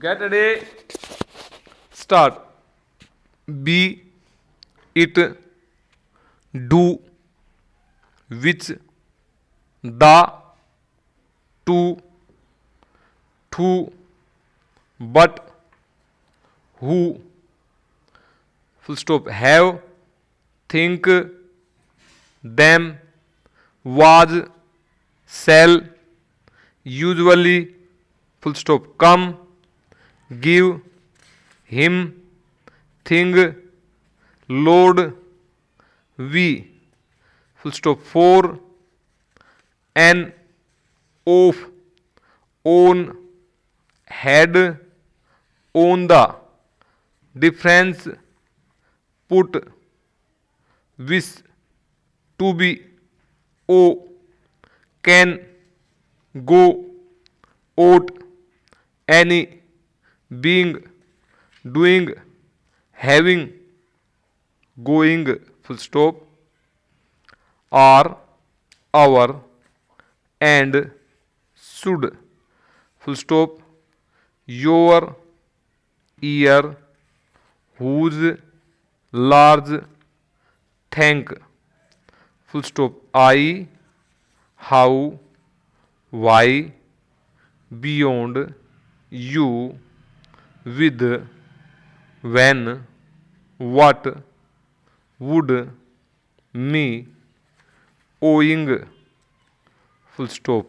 Get ready. Start. Be, it, do, which, the, to, but, who, full stop, have, think, them, was, sell, usually, full stop, come, give, him, thing, load, we, full stop, for, an, of, own, had, on the, difference, put, wish, to be, o, can, go, ought, any, being, doing, having, going, full stop, are, our, and, should, full stop, your, ear, whose, large, thank, full stop, I, how, why, beyond, you, with, when, what, would, me, owing, full stop,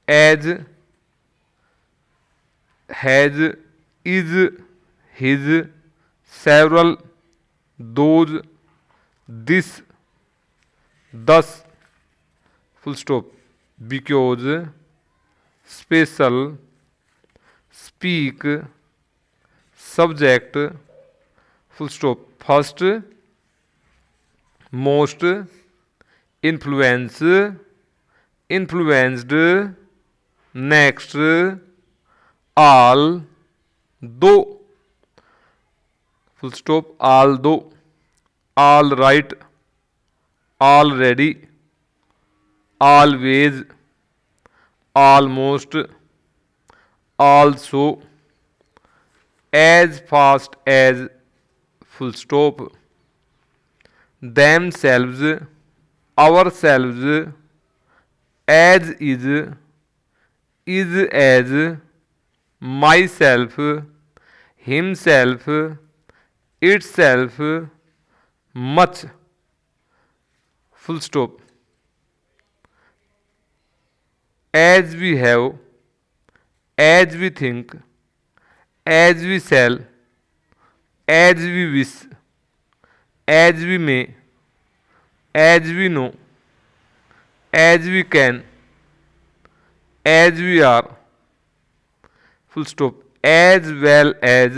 as, has, is, his, several, those, this, thus, full stop, because, special, speak, subject, full stop, first, most, influence, influenced, next, all, though, full stop, although, all right, already, always, almost, also, as fast as, full stop, themselves, ourselves, as, as, myself, himself, itself, much, full stop, as we have, as we think, as we sell, as we wish, as we may, as we know, as we can, as we are, full stop, as well as,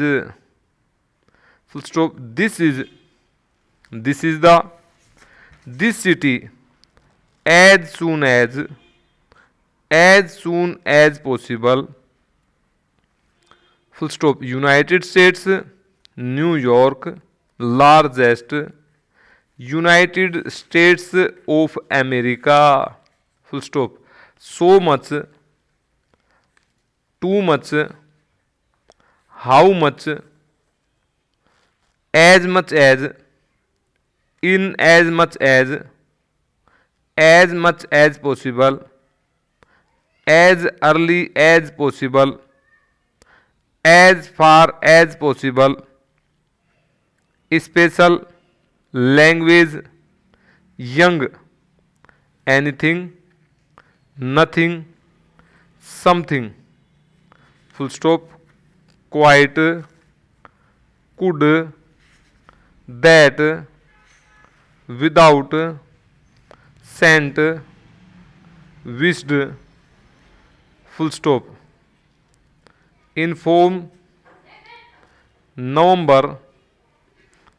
full stop, this is the, this city, as soon as possible, full stop, United States, New York, largest, United States of America, full stop, so much, too much, how much, as much as, in as much as possible, as early as possible, as far as possible, special, language, young, anything, nothing, something, full stop, quite, could, that, without, sent, wished, full stop, inform, November,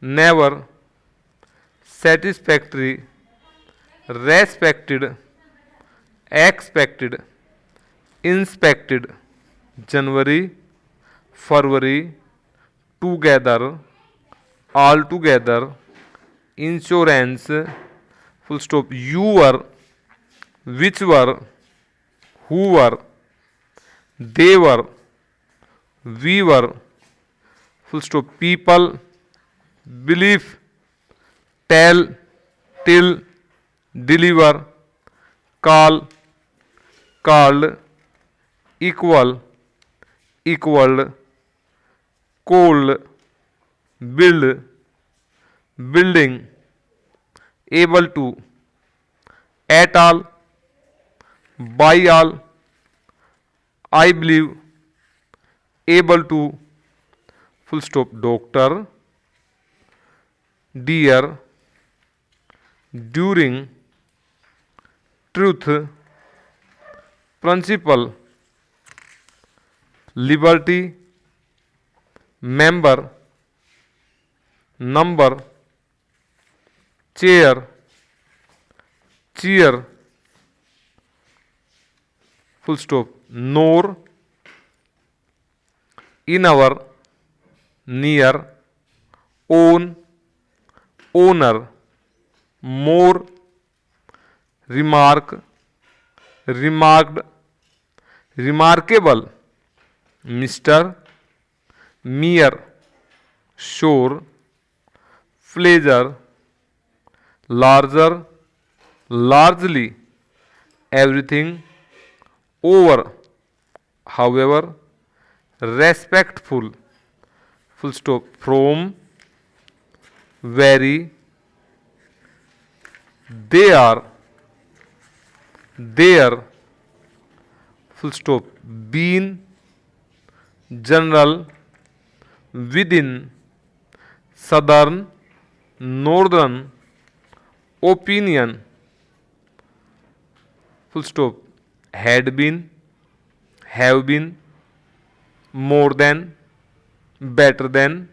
never, satisfactory, respected, expected, inspected, January, February, together, altogether, insurance, full stop, you were, which were, who were, they were, weaver, full stop, people, belief, tell, till, deliver, call, called, equal, equaled, cold, build, building, able to, at all, by all, I believe, able to, full stop, doctor, dear, during, truth, principle, liberty, member, number, chair, cheer, full stop, nor, in our, near, own, owner, more, remark, remarked, remarkable, Mr., mere, sure, pleasure, larger, largely, everything, over, however, respectful, full stop, from, very, they are, there, full stop, been, general, within, southern, northern, opinion, full stop, had been, have been, more than, better than,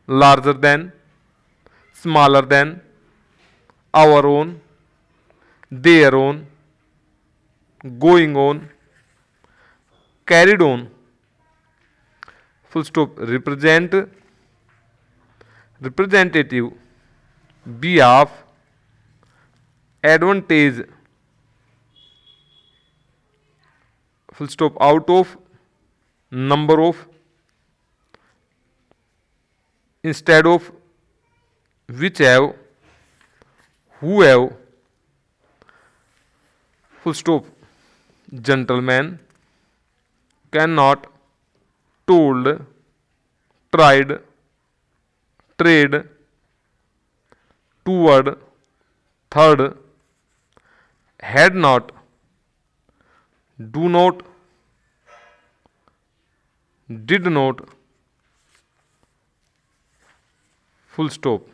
larger than, smaller than, our own, their own, going on, carried on, full stop, represent, representative, behalf, advantage, full stop, out of, number of, instead of, which have, who have, full stop, gentleman, cannot, told, tried, trade, toward, third, had not, do not, did not, full stop,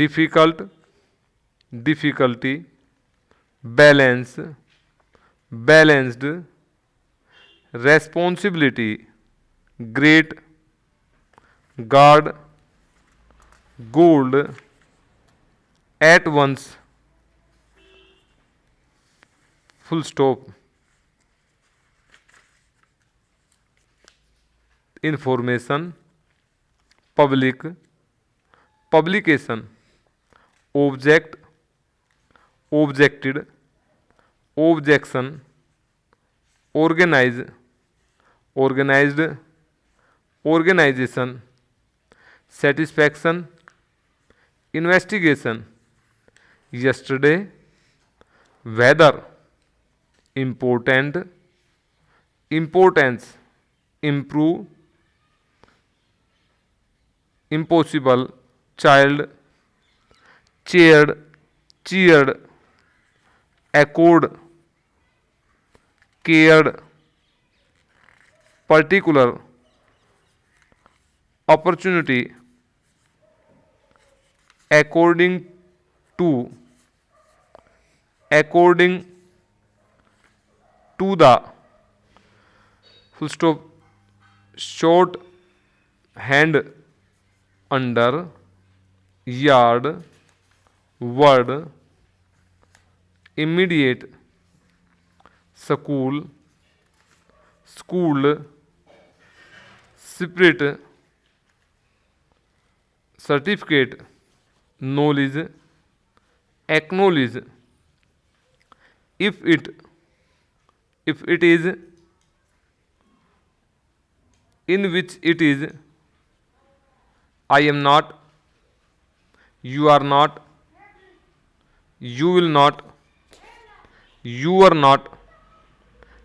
difficult, difficulty, balance, balanced, responsibility, great, guard, gold, at once, full stop, information, public, publication, object, objected, objection, organize, organized, organization, satisfaction, investigation, yesterday, weather, important, importance, improve, impossible, child, chaired, cheered, accord, cared, particular, opportunity, according to, according to the, full stop, short hand, under, yard, word, immediate, school, school, spirit, certificate, knowledge, acknowledge, if it, if it is, in which it is, I am not, you are not, you will not, you are not,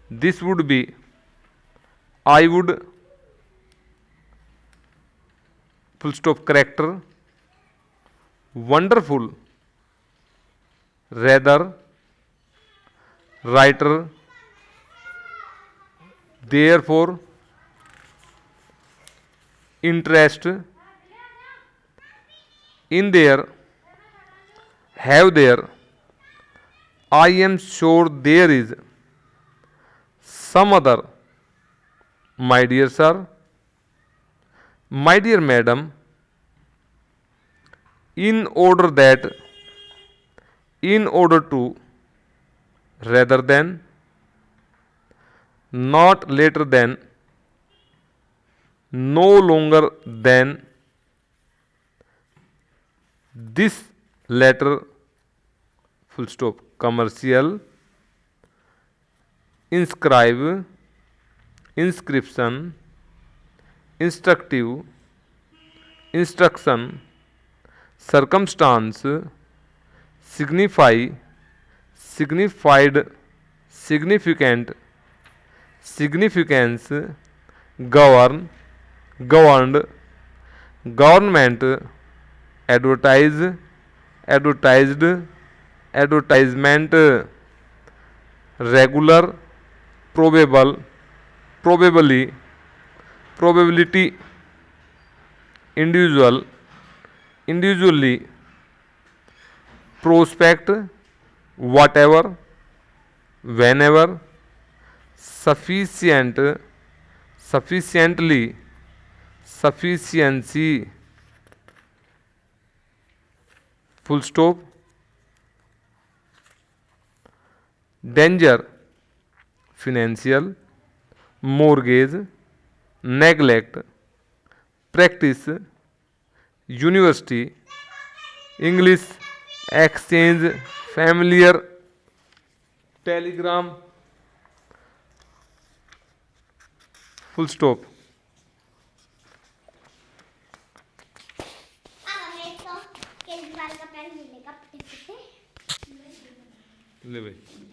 this would be, I would, full stop, character, wonderful, rather, writer, therefore, interest, in there, have there, I am sure there is, some other, my dear sir, my dear madam, in order that, in order to, rather than, not later than, no longer than, this letter, full stop, commercial, inscribe, inscription, instructive, instruction, circumstance, signify, signified, significant, significance, govern, governed, government, advertise, advertised, advertisement, regular, probable, probably, probability, individual, individually, prospect, whatever, whenever, sufficient, sufficiently, sufficiency, full stop, danger, financial, mortgage, neglect, practice, university, English, exchange, familiar, telegram, full stop. ले भाई